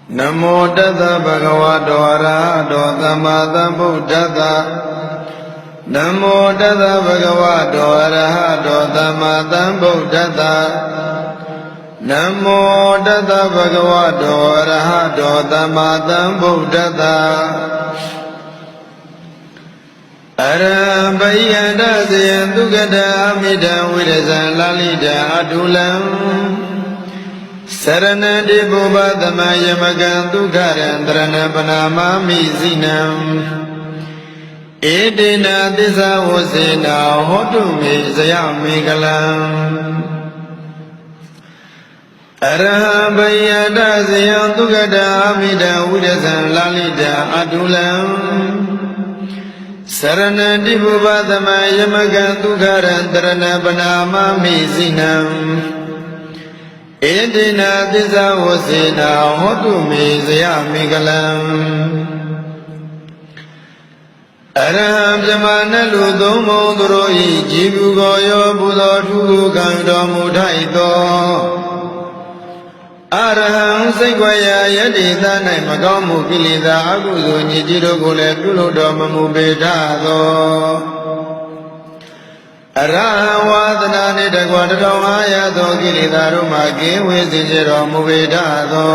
Namo Tassa Bhagavato Arahato Samma Sambuddhassa Namo Tassa Bhagavato Arahato Samma Sambuddhassa Namo Tassa Bhagavato Arahato Samma Sambuddhassa Arabhayana Sayantu Gata Amida Virasa Lalita Adulam Saranadi Bhubadama Yamagantu Karandrana Panamami Zinam Edina Disa Hosena Hotumi Sayamigalam Arabhayana Sayantu Gata Amida Virasa Lalita Adulam Saranadi Bhubadama Yamagantu Karandrana Panamami Zinam Edina Disa Hosena Hotumi Sayamigalam Araham Jamana Ludomo Duroi Jibu Goyo Buddha Kandomu Taito Araham Sequaya Yadita Naimagomu Kilida Aguzo Nijiro Gule Kulodomamu Betado Arawadana Nita Quadamaya Dogilida Rumaki Wizero Muvidado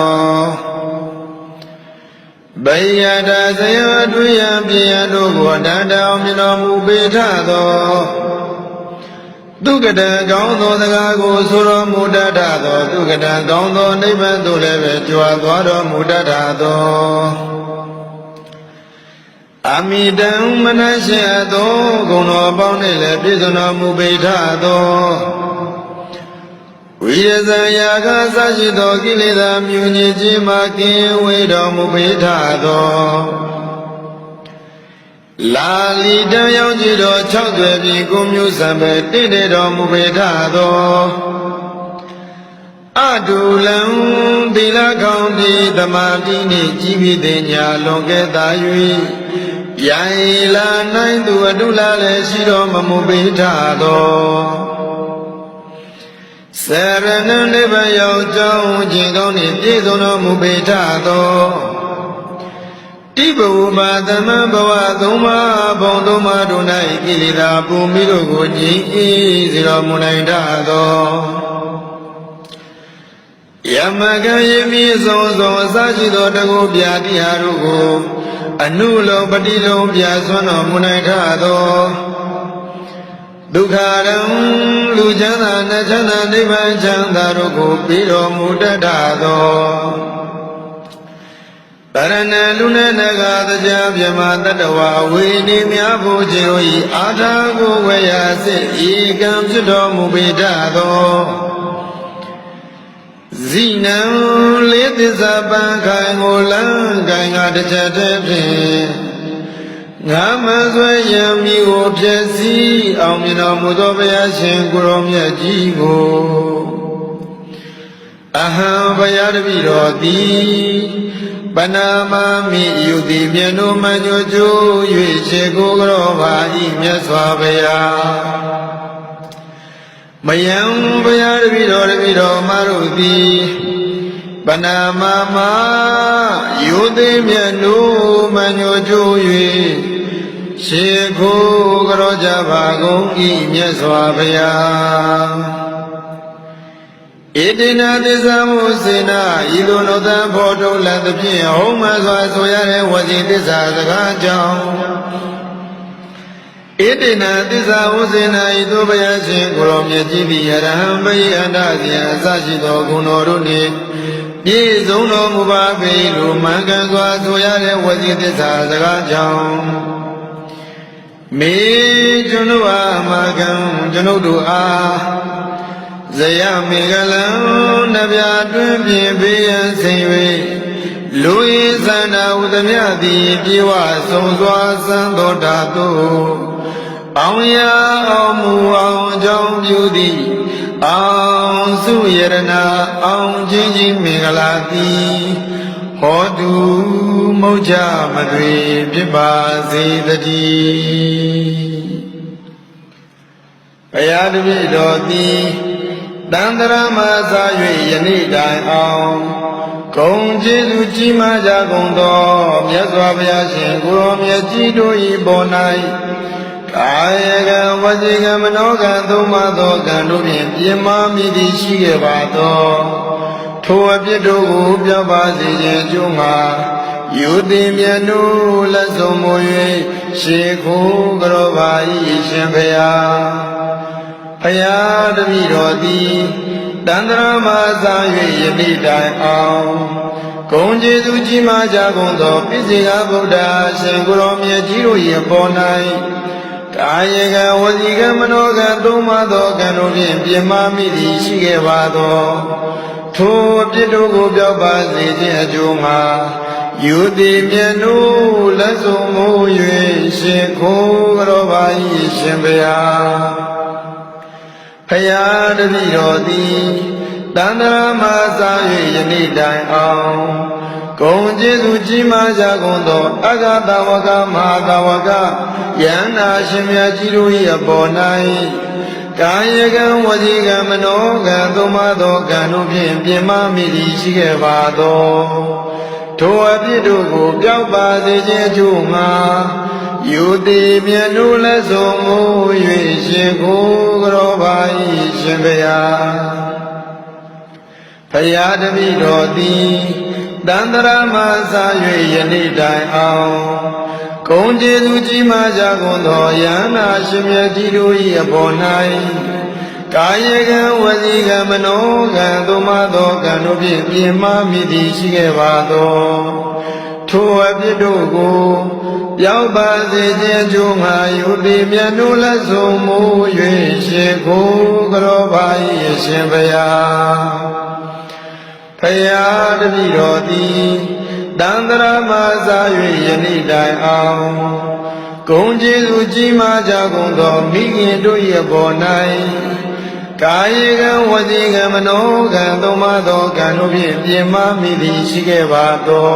Bayada Sayatuya Piado Guadada Omino Mubitado Dugada Gondo the Gago Suro Mudadado Dugada Gondo Nibandu Leve Juaguado Mudadado Amidam Manashado Gono Bonele Pisono Mubitado Viyasayaga Sajido Kilida Munijimaki Wido Mubitado Lalida Yonjido Chokwe Gumyu Sambe Tidido Mubitado Adulam Dila County Damatini Jibidenya Longeta Yui Yaila Naindu Adula Leshido Mamubitado Serena Neva Yojo Jingoni Tizono Mubitado Tibu Badama Bawaduma Bonduma Dunai Kilida Pumido Goji Zero Munaidado Yamaga Yemi Zozo Sajido Dago Biadi Harugo Anulo Badilo Biasono Munaitado Dukharam Lujana Najana Divanchanda Rugo Piro Mudadado Parana Luna Nagada Javyamata Dawa Vini Miabu Jiroi Adago Vayase Igam Judo Mubidado Zinam Lidisa Bankai Molan Ganga de Chatepe Namazwa Yami Opjesi Amina Mudobaya Shengurom Yajigo Aha Bayarvi Rodi Panama Mi Yudi Miano Manyojo Yuiche Gogrova Imyaswabaya Mayam Bayarvido Maruti Panama Yudi Miano Manyojo Yui Sheko Groja Bagong Imyaswabaya Edina Desamusina Ilunoda Bodo Latapin Homa Soyare Waji Desazagajam Edina Disa Usina Idubaya Kuromya Jibi Yaram Bayandazia Sajido Gunoruni Yizuno Mubabe Lumangazwa Soyare Waji Desazagajam Me Junua Magam Junudua Zaya Megalam Nabia Dwimpi Bian Sewe Luisana Udamyadi Diwa Sonswa Santo Datu Auya Amu Aung Jong Beauty Aung Suyerana Aung Jinji Megalati Hodu Moja Madri Pipa Zidati Ayadvi Doti Dandara Masayu Yeni Dai Aung ကုန်ကျေးဇူးကြီးမားကြကုန်သောမြတ်စွာဘုရားရှင်ကိုရောမြတ်ကြီးတို့၏ပေါ်၌ကာယကံဝစီကံမနောကံသုံးပါးသောကံတို့ဖြင့်ပြင်းမာမိသည်ရှိခဲ့ပါသောထိုအပြစ်တို့ကိုပြောပါစေခြင်းကျိုးမှာယူသည်မြတ်တို့လက်ဆုံးမူ၍ရှေခိုးကြောပါ၏ရှင်ဘုရားဘုရားတပည့်တော်သည်တန္တရာမှာသာ၍ယနေ့တိုင်အောင်ဂုဏ်ကျေးဇူးကြီးမားကြကုန်သောပိစိကဗုဒ္ဓရှင်ကိုရောမြတ်ကြီးတို့၏ပေါ်၌ကာယကံဝစီကံမနောကံသုံးပါးသောကံတို့ဖြင့်ပြင်းမာမိသည်ရှိခဲ့ပါသောထိုအပြစ်တို့ကိုပြောပါစေခြင်းအကျိုးမှာယူသည်မြတ်တို့လက်ဆုံးမူ၍ရှင်ခိုးကြောပါ၏ရှင်ဘုရားဘုရားတပည့်တော်သည်တန္တရာမှာသာ၍ယနေ့တိုင်အောင်ဂုဏ်ကျေးဇူးကြီးမားကြကုန်သောအဂတဝကမဟာတဝကယန္နာရှင်မြတ်ကြီးတို့၏အပေါ်၌ကာယကံဝစီကံမနောကံသုံးပါးသောကံတို့ဖြင့်ပြင်းမာမိသည်ရှိခဲ့ပါသောထိုအပြစ်တို့ကိုပြောက်ပါစေခြင်းအကျိုးမှာယူသည်မြတ်တို့လက်ဆုံးမူ၍ရှင်ကိုကြောပါ၏ရှင်ဘုရားဘုရားတပည့်တော်သည်တန္တရာမှာသာ၍ယနေ့တိုင်အောင်ဂုဏ်ကျေးဇူးကြီးမားကြကုန်သောယန္နာရှင်မြတ်ကြီးတို့၏အပေါ်၌ကာယကံဝစီကံမနောကံသုံးပါးသောကံတို့ဖြင့်ပြင်းမာမိသည်ရှိခဲ့ပါသောထိုအပြစ်တို့ကိုပြောက်ပါစေခြင်းကျိုးငါယူသည်မြတ်တို့လက်ဆုံးမူ၍ရှင်ကိုကြောပါ၏ရှင်ဘုရားဘုရားတပည့်တော်သည်တန္တရာမှာသာ၍ယနေ့တိုင်အောင်ဂုဏ်ကျေးဇူးကြီးမားကြကုန်သောမိခင်တို့၏ပေါ်၌ကာယကံဝစီကံမနောကံသုံးပါးသောကံတို့ဖြင့်ပြင်းမာမိသည်ရှိခဲ့ပါသော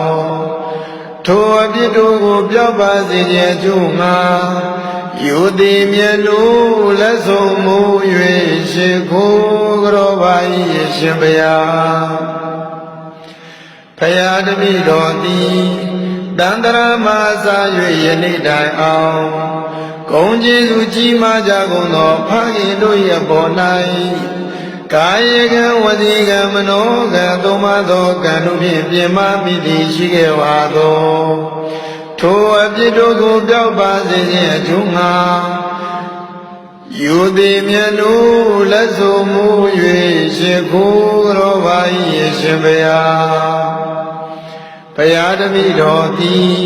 ထိုအပြစ်တို့ကိုပြောက်ပါစေခြင်းအကျိုးမှာယူသည်မြတ်တို့လက်ဆုံးမူ၍ရှင်ကိုကြောပါ၏ရှင်ဘုရားဘုရားတပည့်တော်သည်တန္တရာမှာသာ၍ယနေ့တိုင်အောင်ဂုဏ်ကျေးဇူးကြီးမားကြကုန်သောဖခင်တို့၏ပေါ်၌ကာယကံဝစီကံမနောကံသုံးပါးသောကံတို့ဖြင့်ပြင်းမာမိသည်ရှိခဲ့ပါသောထိုအပြစ်တို့ကိုပြောက်ပါစေခြင်းအကျိုးငှာယူသည်မြတ်တို့လက်ဆုံးမူ၍ရှင်ကိုကြောပါ၏ရှင်ဘုရားဘုရားတပည့်တော်သည်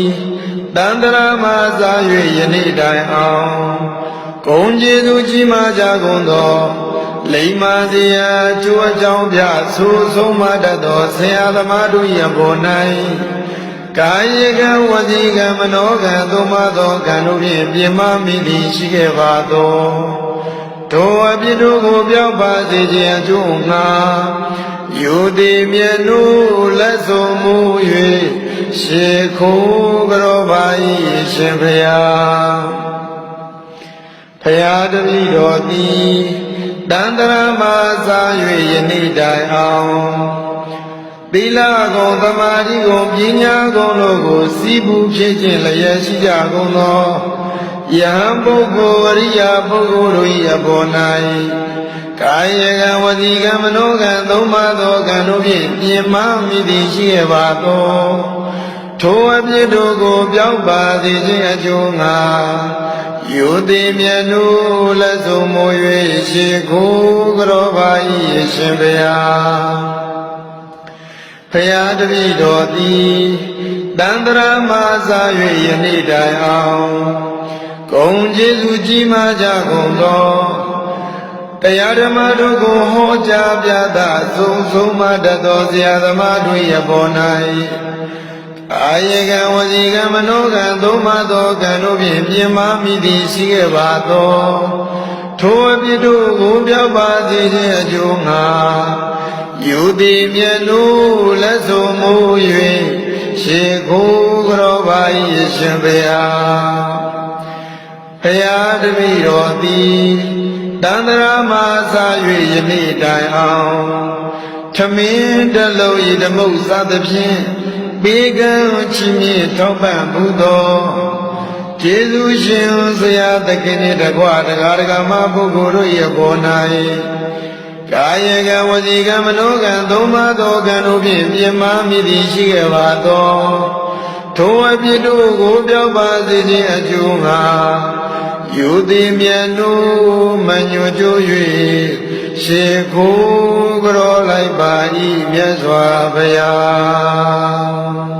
တန္တရာမှာသာ၍ယနေ့တိုင်အောင်ဂုဏ်ကျေးဇူးကြီးမားကြကုန်သောလိမ္မာစရာကျိုးအကြောင်းပြဆိုဆုံးမတတ်သောဆရာသမားတို့၏ဘော၌ကာယကံဝစီကံမနောကံသုံးပါးသောကံတို့ဖြင့်ပြင်းမာမိသည်ရှိခဲ့ပါသောထိုအပြစ်တို့ကိုပြောက်ပါစေခြင်းအကျိုးငှာယူသည်မြတ်တို့လက်ဆုံးမူ၍ရှေခိုးကြောပါ၏ရှင်ဘုရားဘုရားတပည့်တော်သည်တန္တရာမှာသာ၍ယနေ့တိုင်အောင်သီလကုံသမာဓိကုံပညာကုံတို့ကိုစီးပူးဖြစ်ခြင်းလျက်ရှိကြကုန်သောယဟန်ပုဂ္ဂိုလ်အရိယာပုဂ္ဂိုလ်တို့၏အပေါ်၌ကာယကံဝစီကံမနောကံသုံးပါးသောကံတို့ဖြင့်ပြင်းမာမိသည်ရှိခဲ့ပါသောထိုအပြစ်တို့ကိုပြောက်ပါစေခြင်းအကျိုးငှာယူသည်မြတ်တို့လက်ဆုံးမူ၍ရှင်ကိုကြောပါ၏ရှင်ဘုရားဘုရားတပည့်တော်သည်တန္တရာမှာသာ၍ယနေ့တိုင်အောင်ဂုဏ်ကျေးဇူးကြီးမားကြကုန်သောတရားဓမ္မတို့ကိုဟောကြားပြသဆုံးမတတ်သောဆရာသမားတို့၏ပေါ်၌အာယကံဝစီကံမနောကံသုံးပါးသောကံတို့ဖြင့်ပြင်းမာမိသည်ရှိခဲ့ပါသောထိုအပြစ်တို့ကိုပြောက်ပါစေခြင်းအကျိုးငှာယူသည်မြတ်တို့လက်ဆုံးမူ၍ရှေခိုးကြောပါ၏ရှင်ဘုရားဘုရားတပည့်တော်သည်တန္တရာမှာသာ၍ယနေ့တိုင်အောင်ထ မင်းတလုံးဤဓမုတ်စသဖြင့်ပေကံချီးမြှင့်ထောက်ပံ့မှုသောကျေးဇူးရှင်ဆရာသခင်နှင့်တကွတရားဓမ္မပုဂ္ဂိုလ်တို့၏အပေါ်၌ကာယကဝစီကမနောကသုံးပါးသောကံတို့ဖြင့်ပြင်းမာမိသည်ရှိခဲ့ပါသောထိုအပြစ်တို့ကိုပြောက်ပါစေခြင်းအကျိုးငှာယူသည်မြတ်တို့မညွတ်ကြွ၍ရှေခိုးကြောလိုက်ပါ၏မြတ်စွာဘုရား